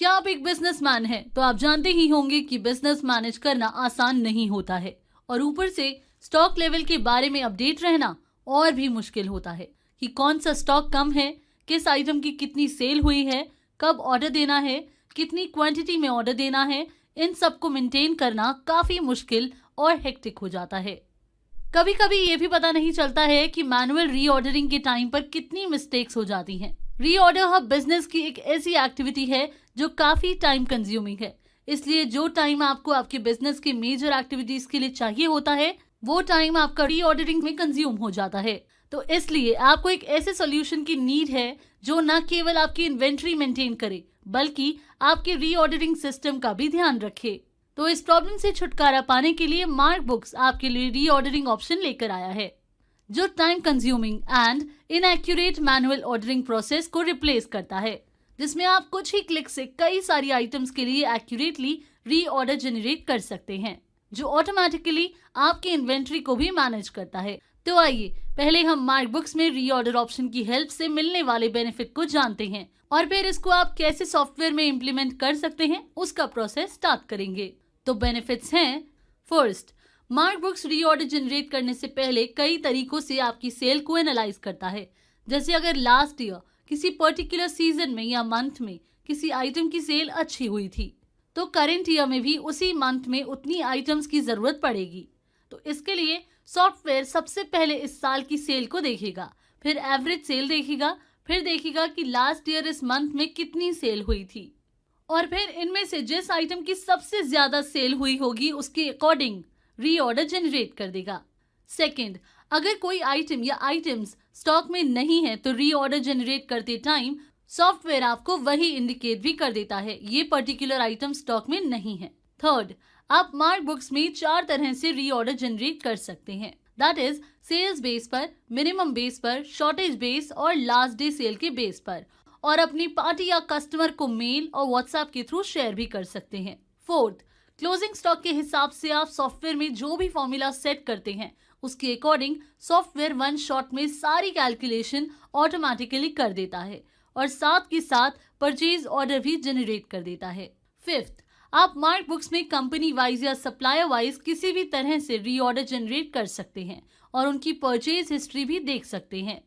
क्या आप एक बिजनेसमैन हैं तो आप जानते ही होंगे कि बिजनेस मैनेज करना आसान नहीं होता है और ऊपर से स्टॉक लेवल के बारे में अपडेट रहना और भी मुश्किल होता है कि कौन सा स्टॉक कम है, किस आइटम की कितनी सेल हुई है, कब ऑर्डर देना है, कितनी क्वांटिटी में ऑर्डर देना है। इन सब को मेंटेन करना काफी मुश्किल और हेक्टिक हो जाता है। कभी कभी ये भी पता नहीं चलता है कि मैनुअल रीऑर्डरिंग के टाइम पर कितनी मिस्टेक्स हो जाती हैं। रीऑर्डर हब बिजनेस की एक ऐसी एक्टिविटी है जो काफी टाइम कंज्यूमिंग है, इसलिए जो टाइम आपको आपके बिजनेस के मेजर एक्टिविटीज के लिए चाहिए होता है वो टाइम आपका रीऑर्डरिंग में कंज्यूम हो जाता है। तो इसलिए आपको एक ऐसे सोल्यूशन की नीड है जो न केवल आपकी इन्वेंट्री मेंटेन करे बल्कि आपके रीऑर्डरिंग सिस्टम का भी ध्यान रखे। तो इस प्रॉब्लम से छुटकारा पाने के लिए मार्क बुक्स आपके लिए रीऑर्डरिंग ऑप्शन लेकर आया है जो time consuming and inaccurate manual ordering process को रिप्लेस करता है, जिसमें आप कुछ ही क्लिक से कई सारी आइटम्स के लिए एक्यूरेटली रीऑर्डर जनरेट कर सकते हैं जो ऑटोमेटिकली आपके इन्वेंट्री को भी मैनेज करता है। तो आइए पहले हम मार्क बुक्स में रीऑर्डर ऑप्शन की हेल्प से मिलने वाले बेनिफिट को जानते हैं और फिर इसको आप कैसे सॉफ्टवेयर में इम्प्लीमेंट कर सकते हैं उसका प्रोसेस स्टार्ट करेंगे। तो बेनिफिट्स हैं, first, mark books reorder generate करने से पहले कई तरीकों से आपकी सेल को एनालाइज करता है। जैसे अगर लास्ट ईयर किसी पर्टिकुलर सीजन में या मंथ में किसी आइटम की सेल अच्छी हुई थी तो करेंट ईयर में भी उसी मंथ में उतनी आइटम्स की जरूरत पड़ेगी। तो इसके लिए सॉफ्टवेयर सबसे पहले इस साल की सेल को देखेगा, फिर एवरेज सेल देखेगा, फिर देखेगा कि लास्ट ईयर इस मंथ में कितनी सेल हुई थी और फिर इनमें से जिस आइटम की सबसे ज्यादा सेल हुई होगी उसके अकॉर्डिंग रीऑर्डर जनरेट कर देगा। सेकंड, अगर कोई आइटम या आइटम्स स्टॉक में नहीं है तो रीऑर्डर जनरेट करते टाइम सॉफ्टवेयर आपको वही इंडिकेट भी कर देता है ये पर्टिकुलर आइटम स्टॉक में नहीं है। थर्ड, आप मार्क बुक्स में 4 तरह से रीऑर्डर जनरेट कर सकते हैं, दैट इज सेल्स बेस पर, मिनिमम बेस पर, शॉर्टेज बेस और लास्ट डे सेल के बेस पर, और अपनी पार्टी या कस्टमर को मेल और व्हाट्सएप के थ्रू शेयर भी कर सकते हैं। फोर्थ, क्लोजिंग स्टॉक के हिसाब से आप सॉफ्टवेयर में जो भी फॉर्मूला सेट करते हैं उसके अकॉर्डिंग सॉफ्टवेयर वन शॉट में सारी कैलकुलेशन ऑटोमेटिकली कर देता है और साथ के साथ परचेज ऑर्डर भी जनरेट कर देता है। फिफ्थ, आप मार्क बुक्स में कंपनी वाइज या सप्लायर वाइज किसी भी तरह से रीऑर्डर जनरेट कर सकते हैं और उनकी परचेज हिस्ट्री भी देख सकते हैं।